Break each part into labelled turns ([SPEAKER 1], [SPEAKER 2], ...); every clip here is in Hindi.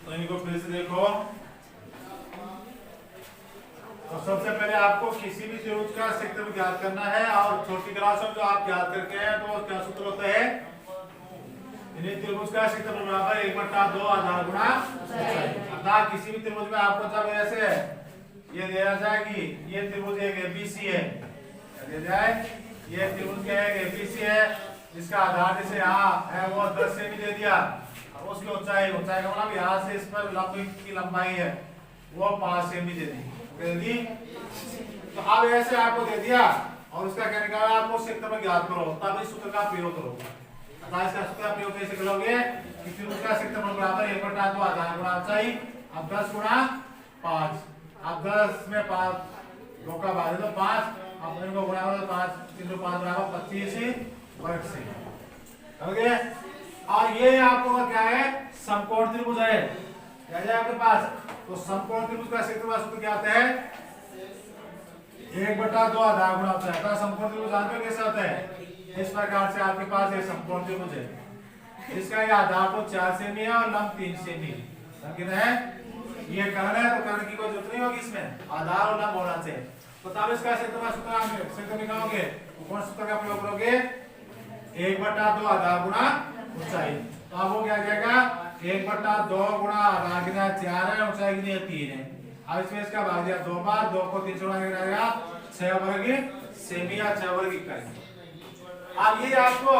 [SPEAKER 1] तो इनको फिर से देखो। तो सबसे पहले आपको किसी भी त्रिभुज का क्षेत्रफल ज्ञात करना है और छोटी क्लास में जो आप ज्ञात करके हैं तो क्या सूत्र होता है, त्रिभुज का क्षेत्रफल बराबर 1/2 आधार गुणा ऊंचाई। अर्थात किसी भी त्रिभुज में आपको जब ऐसे ये दिया जाए कि ये त्रिभुज एक एबीसी है, दिया जाए ये त्रिभुज क्या है, एबीसी है, जिसका आधार जैसे यहाँ है वो 10 सेमी दे दिया और उसकी ऊंचाई का मतलब यहाँ से इस पर लंब की लंबाई है वो 5 सेमी दे दी। तो अब ऐसे आपको दे दिया और उसका क्या निकाला, आपको क्षेत्रफल ज्ञात करो, तब इस सूत्र का प्रयोग करो। अतः इसका सूत्र का प्रयोग कैसे करोगे कि त्रिभुज का क्षेत्रफल बराबर 1/2 आधार गुणा ऊंचाई। अब 10 गुणा 5, अब 10 में 5 2 का भाग दो 5, अब इनको गुणा करो 5 3 5 बराबर 25 वर्ग सेमी। ओके, और ये आपको क्या है, समकोण त्रिभुज है, क्या है आपके पास। तो समकोण त्रिभुज का क्षेत्रफल सूत्र क्या आता है, 1/2 आधार गुणा ऊंचाई। तो समकोण त्रिभुज जानते हो कैसे होता है, इस प्रकार से आपके पास एक समकोण त्रिभुज है, इसका ये आधार तो 4 सेमी है और लंब 3 सेमी है। ये कर्ण है तो कर्ण की कोई जरूरत नहीं होगी, इसमें आधार और लंब होना चाहिए। तो तब इसका क्षेत्रफल सूत्र निकालोगे तो कौन सूत्र का प्रयोग करोगे, 1/2 आधार गुणा ऊंचाई। तो अब वो क्या जाएगा, 1/2 गुणा आधार कितना 4 है, ऊंचाई कितनी है 3 है। अब इसमें इसका भाग दिया 2 बार, 2 को 3 से गुणा करेगा 6 वर्ग सेमी या 6 वर्ग इकाई। अब ये आपको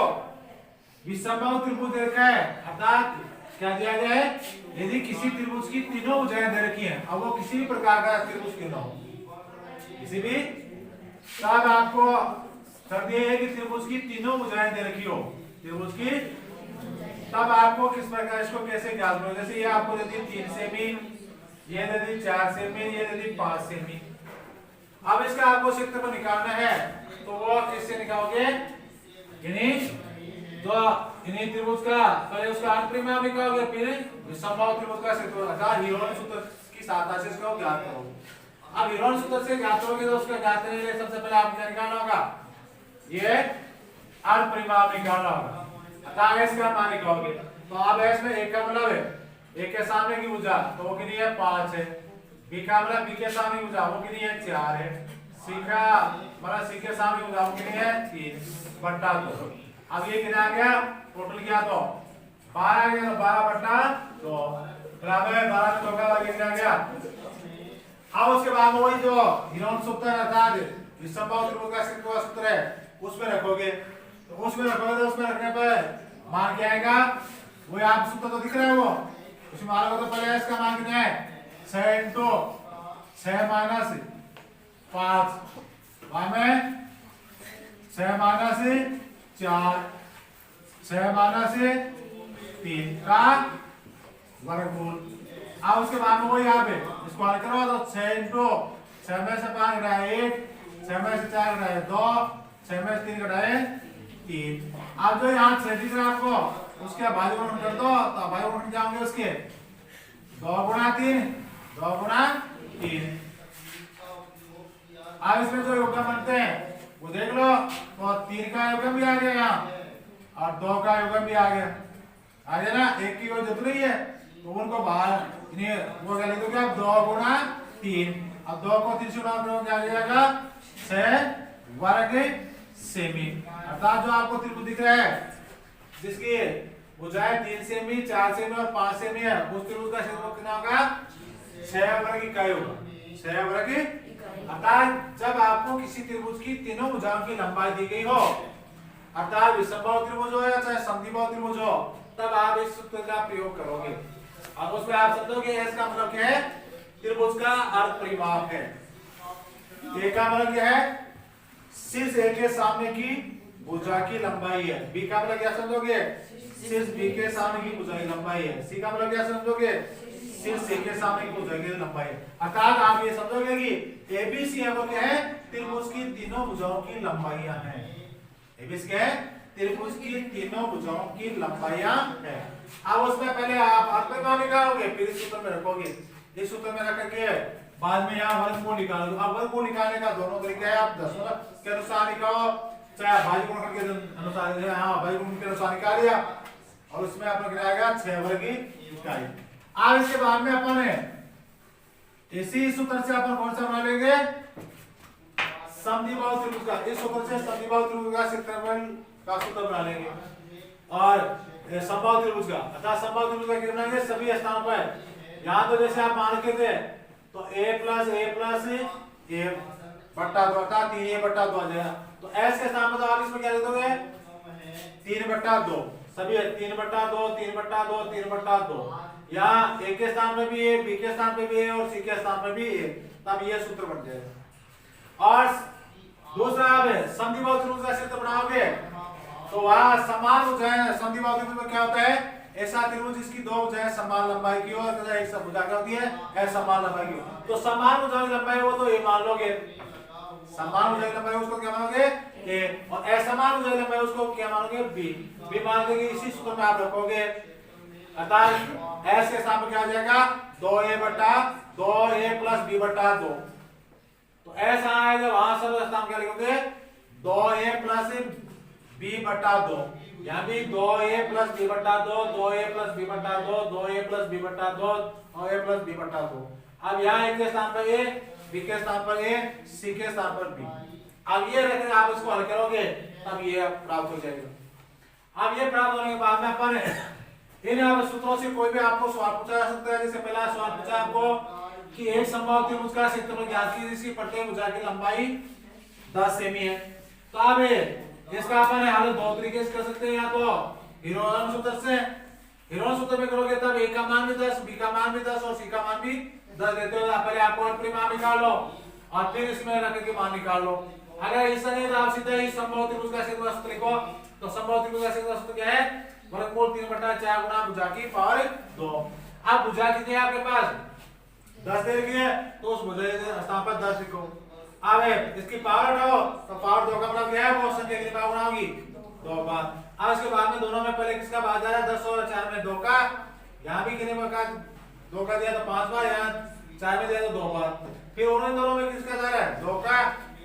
[SPEAKER 1] विषमबाहु त्रिभुज दे रखा है, अर्थात क्या दिया गया है, यदि किसी त्रिभुज की तीनों भुजाएं दे रखी हैं, अब वो किसी भी प्रकार का त्रिभुज क्यों ना हो, किसी भी, तब आपको कर दिया है कि त्रिभुज की तीनों भुजाएं दे रखी हो, त्रिभुज की, तब आपको किस प्रकार इसको कैसे ज्ञात करो। जैसे ये आपको दे दी 3 सेमी, ये दे दी 4 सेमी, ये दे दी 5 सेमी। अब इसका आपको क्षेत्रफल निकालना है तो वो कैसे निकालोगे, इन्हीं त्रिभुज का पहले उसका अनुप्रयोग निकालोगे, फिर विषमबाहु त्रिभुज का क्षेत्रफल अर्थात हीरोन सूत्र की सहायता से इसको ज्ञात करो। अब हीरोन सूत्र से ज्ञात करोगे तो उसका ज्ञात करने के लिए सबसे पहले आपको क्या निकालना होगा, ये अनुप्रयोग निकालना होगा। अतः इसका मान निकालोगे तो अब इसमें एक का मतलब है, एक के सामने की भुजा तो वो कितनी है 5 है, बी का मतलब बी के सामने की भुजा वो कितनी है 4 है, सी का मतलब सी के सामने की भुजा वो कितनी है 3/2। अब ये कितना आ गया, टोटल किया तो 12 आ गया, तो 12/2 बराबर 12 में 2 का भाग कितना आ गया। अब उसके बाद वही जो हीरोन सूत्र अर्थात विषमबाहु त्रिभुज का क्षेत्रफल सूत्र है उसमें रखोगे, तो उसमें रखने पर मान क्या आएगा, वो आप सूत्र तो दिख रहा है, वो उसमें मान लो तो पहले इसका मान कितना है 6 × 6 - 5 में 6 - 4 6 - 3 का वर्गमूल। अब उसके बाद में वो यहाँ पे इसको हल करो तो 6 × 6 में से 5 घटाए 1, 6 में से 4 घटाए 2, 6 में से 3 घटाए 3। अब जो यहाँ 6 दिख रहा है आपको उसके भाज्य गुणन कर दो, तो भाज्य गुणन जाओगे उसके 2 × 3 2 × 3। अब इसमें जो योगदान बनते हैं वो देख लो, तो 3 का योगदान भी आ गया यहाँ और 2 का योगदान भी आ गया ना, एक की कोई जरूरत नहीं है तो उनको बाहर वो क्या लिख दो क्या 2 × 3। अब 2 को 3 से गुणा करोगे क्या आ जाएगा 6 वर्ग सेमी। अर्थात जो आपको त्रिभुज दिख रहा है जिसकी भुजाएं 3 सेमी 4 सेमी और 5 सेमी है, उस त्रिभुज का क्षेत्रफल कितना होगा 6 वर्ग इकाई होगा, 6 वर्ग। अर्थात जब आपको किसी त्रिभुज की तीनों भुजाओं की लंबाई दी गई हो, अर्थात विषमबाहु त्रिभुज हो या चाहे समद्विबाहु त्रिभुज हो, तब आप इस सूत्र का प्रयोग करोगे। अब उसमें आप समझोगे इसका मतलब क्या है, त्रिभुज का अर्ध परिमाप है। ए का मतलब क्या है, शीर्ष ए के सामने की भुजा की लंबाई है। बी का मतलब क्या समझोगे, शीर्ष बी के सामने की भुजा की लंबाई है। सी का मतलब क्या समझोगे, शीर्ष सी के सामने की भुजा की लंबाई है। अर्थात आप ये समझोगे कि एबीसी है वो क्या है, त्रिभुज की तीनों भुजाओं की लंबाइयां हैं। एबीसी क्या है, त्रिभुज की तीनों भुजाओं की लंबाइयां है। अब उसमें पहले आप अनुप्रयोग निकालोगे, फिर इस सूत्र में रखोगे, इस सूत्र में रख करके बाद में यहाँ वर्गमूल निकालोगे। अब वर्गमूल निकालने का दोनों तरीके हैं, आप दशमलव के अनुसार निकालो उसका भाज्य गुणनखंड के अनुसार भाज्य गुणनखंड के अनुसार निकाल लिया और उसमें अपना गिराएगा 6 वर्ग इकाई। अब इसके बाद में अपन इसी सूत्र से अपन कौन सा बना लेंगे, समद्विबाहु त्रिभुज का। इस सूत्र से समद्विबाहु त्रिभुज का क्षेत्रफल का सूत्र बना लेंगे और समबाहु त्रिभुज का, अर्थात समबाहु त्रिभुज का कितना है सभी स्थानों पर। यहां तो जैसे आप मान के थे तो a प्लस a बट्टा 2 अर्थात 3a/2 आ जाएगा। तो s के स्थान पर तो आप इसमें क्या दे दोगे 3/2, सभी 3/2 3/2 3/2। यहाँ a के स्थान पे भी a, b के स्थान पे भी a और c के स्थान पे भी a, तब ये सूत्र बन जाएगा। और दूसरा आप समद्विबाहु त्रिभुज का क्षेत्र बनाओगे तो वहां समान भुजाएं, समद्विबाहु त्रिभुज में क्या होता है, ऐसा त्रिभुज जिसकी दो भुजाएं समान लंबाई की हो तथा एक भुजा क्या होती है असमान लंबाई की हो। तो समान भुजाओं की लंबाई हो तो ये मान लोगे, समान भुजाओं की लंबाई उसको क्या मानोगे a, और असमान भुजाओं की लंबाई उसको क्या मानोगे b मान के इसी सूत्र में आप रखोगे। अर्थात s के स्थान पर क्या आ जाएगा 2a प्लस b/2। तो ऐसा आएगा, वहां सब स्थान क्या लिखोगे 2a प्लस b/2, यहाँ भी 2a plus b/2 2a plus b/2 2a plus b/2 और a प्लस b/2। अब यहाँ a के स्थान पर a, b के स्थान पर a, c के स्थान पर b। अब ये रख आप इसको हल करोगे तब ये प्राप्त हो जाएगा। अब ये प्राप्त होने के बाद में अपन इन सूत्रों से कोई भी आपको सवाल पूछा जा सकता है। जैसे पहला सवाल पूछा आपको कि एक समबाहु त्रिभुज का क्षेत्रफल ज्ञात कीजिए जिसकी प्रत्येक भुजा की लंबाई 10 सेमी है। तो अब इसका अपन हल दो तरीके से कर सकते हैं, या तो हीरोन सूत्र से, हीरोन सूत्र में करोगे तब a का मान भी 10, b का मान भी 10 और c का मान भी 10 देते हो। पहले आपको परिमाण निकाल लो और फिर इसमें रख के मान निकाल लो। अगर ऐसा नहीं तो आप सीधा ही समबाहु त्रिभुज का क्षेत्रफल सूत्र लिखो। तो समबाहु त्रिभुज का क्षेत्रफल सूत्र क्या है, वर्गमूल 3/4 गुणा भुजा की पावर 2। अब भुजा कितनी है आपके पास 10 दे रखी है तो उस भुजा के स्थान पर 10 लिखो। अब इसकी पावर हटाओ तो पावर 2 का मतलब क्या है, वो संख्या की पावर गुणा होगी 2 बार। अब इसके बाद में दोनों में पहले किसका बाद जा रहा है 10 और 4 में 2 का, यहाँ भी कितने का 2 का दिया तो 5 बार, यहाँ 4 में दिया तो 2 बार। फिर उन्होंने दोनों में किसका जा रहा है 2 का,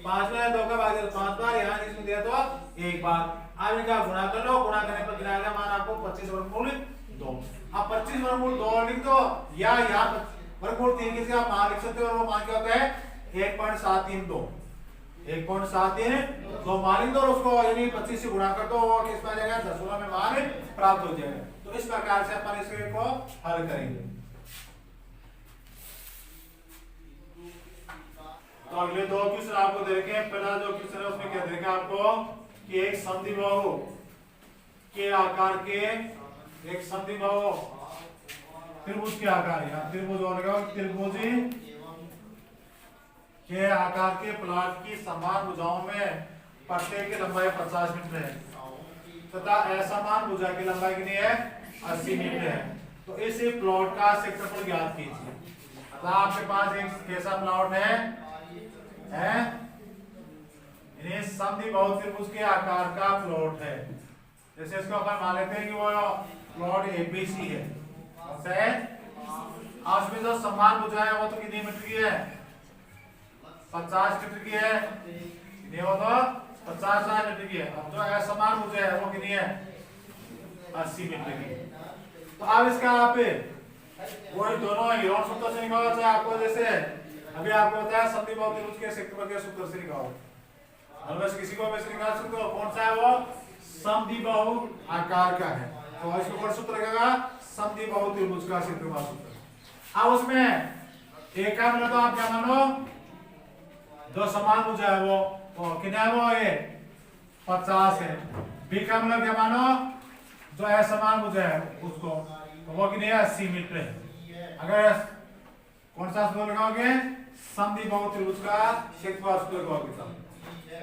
[SPEAKER 1] 5 में 2 का बाद दिया तो 5 बार, यहाँ इसमें दिया तो 1 बार। अब इनका गुणा कर लो, गुणा करने पर गिराएगा मान आपको 25 वर्गमूल 2। अब 25 वर्गमूल 2 लिख दो, या यहाँ वर्गमूल 3 किसी का मान लिख सकते हो और वो मान क्या होता है 1.732 1.732 मान लिख दो और उसको यानी 25 से गुणा कर दो, वो किस में आ जाएगा दशमलव में मान प्राप्त हो जाएगा। तो इस प्रकार से अपन इसको हल करेंगे। तो अगले दो क्वेश्चन आपको देखें। पहला जो क्वेश्चन है उसमें क्या देखें आपको कि एक समद्विबाहु के आकार के, एक समद्विबाहु त्रिभुज के आकार, यहाँ त्रिभुज और त्रिभुज के आकार के प्लॉट की समान भुजाओं में प्रत्येक की लंबाई 50 मीटर है तथा असमान भुजा की लंबाई कितनी है 80 मीटर है। तो इस प्लॉट का क्षेत्रफल ज्ञात कीजिए। अतः आपके पास एक कैसा प्लॉट है समद्विबाहु त्रिभुज के आकार का प्लॉट है। जैसे इसको अपन मान लेते हैं कि वो प्लॉट एबीसी है, उसमें जो समान भुजा है वो तो कितनी मीटर की है 50 मीटर की है, ये वो तो 50 मीटर की है। अब जो असमान भुजा है वो कितनी है 80 मीटर की। तो अब इसका आप वो दोनों हीरोन सूत्र से निकालो, चाहे आपको जैसे अभी आपको बताया समद्विबाहु त्रिभुज के क्षेत्रफल के सूत्र से निकालो, और बस किसी को वैसे निकाल सकते हो। कौन सा है वो समद्विबाहु आकार का है, तो इसको कौन सूत्र लगेगा समद्विबाहु त्रिभुज का क्षेत्रफल सूत्र। अब उसमें एक का मतलब तो आप क्या मानो जो समान भुजा है वो कितना है वो ये 50 है। बी का मतलब क्या मानो जो असमान भुजा है उसको, तो वो कितनी है 80 मीटर है। अगर कौन सा सूत्र लगाओगे समद्विबाहु त्रिभुज का क्षेत्रफल सूत्र लगाओगे।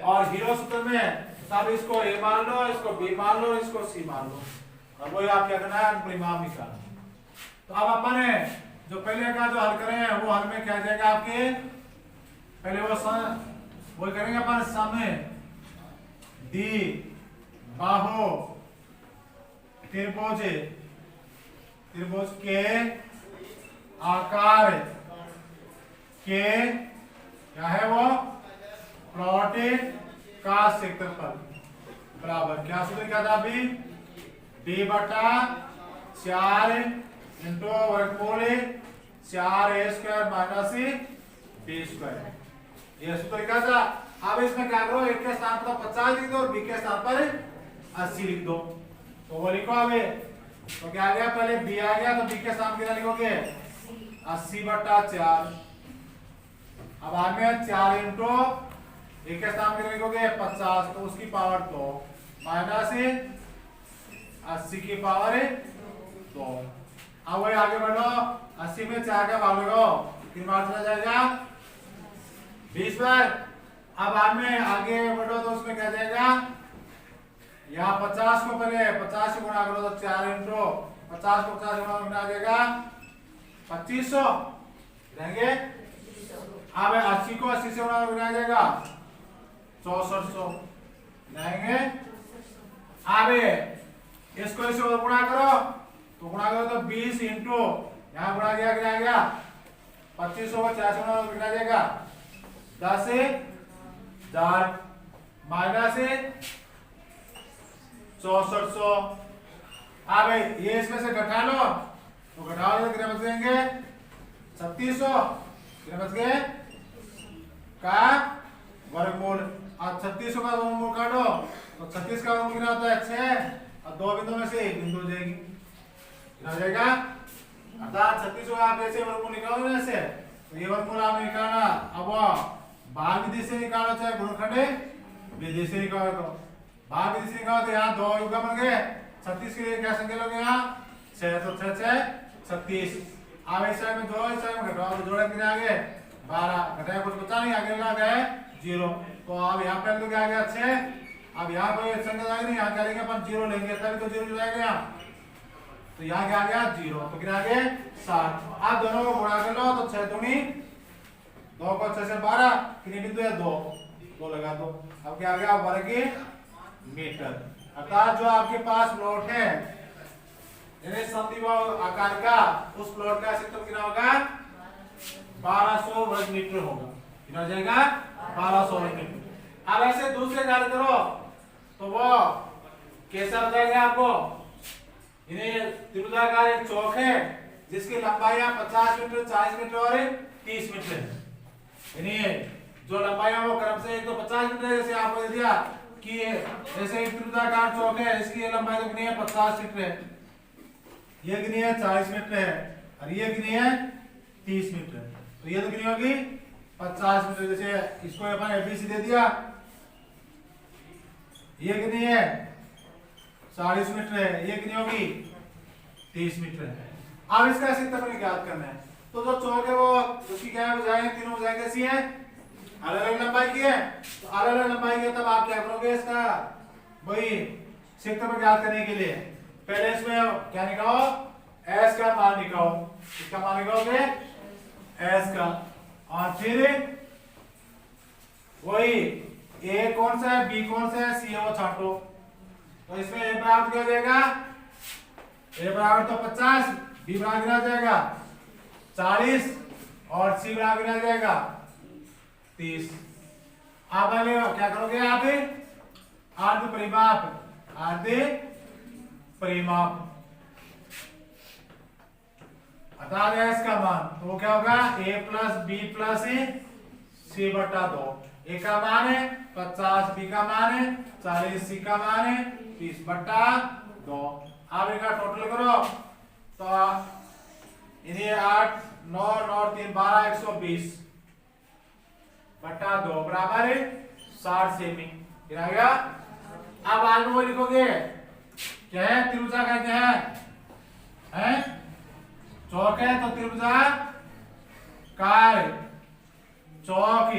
[SPEAKER 1] और हीरो सूत्र में तब इसको ए मान लो, इसको बी मान लो, इसको सी मान लो, और वही आप क्या करना है परिमाण निकालना। तो अब अपन जो पहले का जो हल करें वो हल में क्या जाएगा आपके, पहले वो करेंगे अपन समय दी बाहु त्रिभुज, त्रिभुज के आकार के क्या है वो प्लॉट का क्षेत्रफल, बराबर क्या सूत्र क्या था अभी, d बटा 4 इंटू वर्गमूल 4a² माइनस b², ये सूत्र क्या था। अब इसमें क्या करो, एक के स्थान पर 50 लिख दो और b के स्थान पर 80 लिख दो, तो वो लिखो अभी। तो क्या आ गया, पहले b आ गया तो b के स्थान कितना लिखोगे 80 बटा 4। अब बाद में 4 इंटू एक के स्थान कितना लिखोगे 50, तो उसकी पावर 2 माइनस 80 की पावर 2। अब वही आगे बढ़ो, 80 में 4 का भाग लगाओ, 3 बार चला जाएगा 20 बार। अब बाद में आगे बढ़ो तो उसमें क्या जाएगा, यहाँ 50 को पहले 50 से गुणा करो तो 4 इंटू 50 को 50 गुणा आ जाएगा 2500 रहेंगे। अब 80 को 80 से गुणा आ जाएगा 6400 रहेंगे। अब इसको इससे गुणा करो तो गुणा करो तो 20 इंटू यहाँ गुणा किया क्या आ गया 2500 को 4 से गुणा कितना आ जाएगा 10,000 माइनस 6400। अब ये इसमें से घटा लो तो घटाओ तो कितने बच जाएंगे 3600, कितने बच गए का वर्गमूल। अब 3600 का वर्गमूल काटो तो 36 का वर्गमूल कितना होता है 6, और 2 बिंदु में से एक बिंदु हो जाएगी, कितना हो जाएगा अर्थात 3600 आप ऐसे वर्गमूल निकालोगे ना ऐसे, तो ये वर्गमूल आपने निकालना। अब भाग विधि से निकालो चाहे गुणनखंड विधि से निकालो, तो भाग विधि से निकालो तो यहाँ 2 युग्म बन गए, 36 के लिए क्या संख्या लोगे यहाँ 6, तो 6 6 36। अब इस साइड में 2 इस साइड में घटाओ तो जोड़े कितने आ गए 12, घटाया कुछ बचा नहीं, आगे लगा गया 0। तो अब यहाँ पे तो क्या आ गया 6। अब यहाँ पर संख्या नहीं, यहाँ क्या लेंगे अपन 0 लेंगे तभी तो 0 जाएगा यहाँ, तो यहाँ क्या आ गया 0, तो कितना आ गया 7। आप दोनों को गुणा कर लो तो 6 दूनी 2 को 6 से 12, कितने बिंदु है 2 लगा दो। अब क्या आ गया वर्ग मीटर, अर्थात जो आपके पास प्लॉट है समद्विबाहु आकार का, उस प्लॉट का क्षेत्रफल कितना होगा 1200 वर्ग मीटर होगा, कितना हो जाएगा 1200 वर्ग मीटर। अब ऐसे दूसरे कार्य करो तो वो कैसा बताएगा आपको, इन्हें त्रिभुजाकार एक चौक है जिसकी लंबाई 50 मीटर 40 मीटर और 30 मीटर है। इन्हें जो लंबाई है वो क्रम से एक तो 50 मीटर, जैसे आपको दे दिया कि जैसे एक त्रिभुजाकार चौक है इसकी लंबाई तो कितनी है 50 मीटर है, ये कितनी है 40 मीटर है, और ये कितनी है 30 मीटर, तो ये तो कितनी होगी 50 मीटर। जैसे इसको अपन एबीसी दे दिया, ये कितनी है 40 मीटर है, ये कितनी होगी 30 मीटर है। अब इसका क्षेत्रफल ज्ञात करना है, तो जो चौक है वो उसकी क्या है भुजाएं, तीनों भुजाएं कैसी है अलग अलग लंबाई की है, तो अलग अलग लंबाई की, तब आप क्या करोगे इसका वही क्षेत्रफल ज्ञात करने के लिए पहले इसमें क्या निकालो s का मान निकालो, इसका मान निकालोगे s का, और फिर वही a कौन सा है b कौन सा है c है वो छांटो, तो इसमें a बराबर क्या हो जाएगा a बराबर तो 50, b बराबर कितना आ जाएगा 40 और c बराबर कितना आ जाएगा 30। आप आगे क्या करोगे आप अर्ध परिमाप हटा दिया इसका मान, तो वो क्या होगा a प्लस बी प्लस सी बटा 2। a का मान है 50, b का मान है 40, c का मान है 30 बटा 2। आप इनका टोटल करो तो इन्हें 8 9 9 3 12 120 बटा 2 बराबर 60 सेमी, क्या आ गया। अब आगे वो लिखोगे क्या है त्रिभुजाकार क्या है चौक है, तो त्रिभुजाकार चौक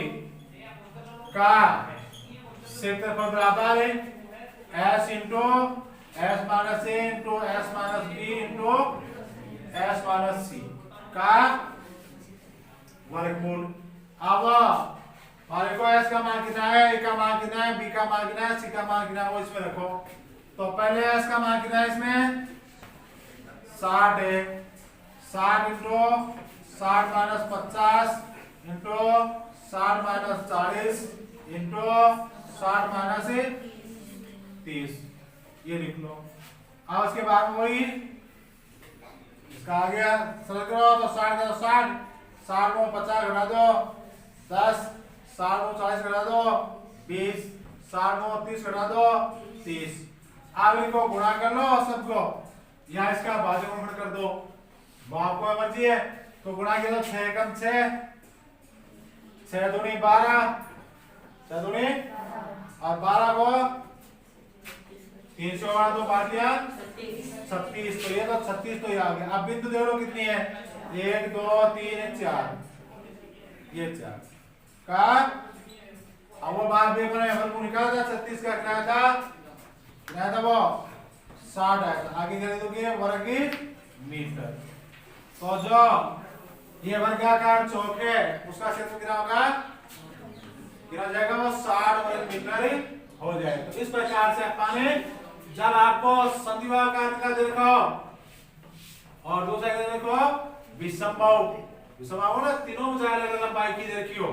[SPEAKER 1] का क्षेत्रफल बराबर s into s minus a into s minus b into s minus c का वर्गमूल। अब हमारे को s का मान कितना है, a का मान कितना है, b का मान कितना है, c का मान कितना है वो इसमें रखो। तो पहले s का मान कितना है इसमें 60 है, 60 into 60 minus 50 into 60 minus 40 into 60 minus 30, ये लिख लो। अब उसके बाद वही इसका आ गया सरल करो तो 60 का 60, 60 को 50 घटा दो 10, 60 को 40 घटा दो 20, 60 को 30 घटा दो 30। अब इनको गुणा कर लो सबको, या इसका भाजक कर दो, आपको मर्जी है। तो गुणा किया तो 6 कम 6, 6 दूनी 12, 6 दूनी और 12 को 300 वाला तो बांट लिया 36, तो ये तो 36 तो ये आ गया। अब बिंदु देखो कितनी है, 1 2 3 4, ये 4 का। अब वो बार भी बने वर्ग निकाला था 36 का, क्या था वो 60 आया था। आगे कर दोगे वर्ग मीटर। तो जो ये वर्गाकार चौक है उसका क्षेत्र कितना होगा, कितना जाएगा वो 60 वर्ग मीटर हो जाएगा। तो इस प्रकार से अपने जब आपको संधिवाकार का देखो और दूसरा का देखो विसंभव, विसंभव ना तीनों में अलग लंबाई की देखियो,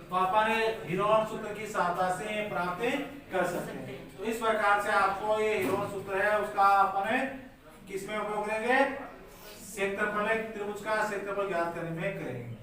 [SPEAKER 1] तो अपने हीरोन सूत्र की सहायता से प्राप्त कर सकते हैं। तो इस प्रकार से आपको ये हीरोन सूत्र है उसका अपने किसमें उपयोग करेंगे, क्षेत्रफल त्रिभुज का क्षेत्रफल ज्ञात करने में करेंगे।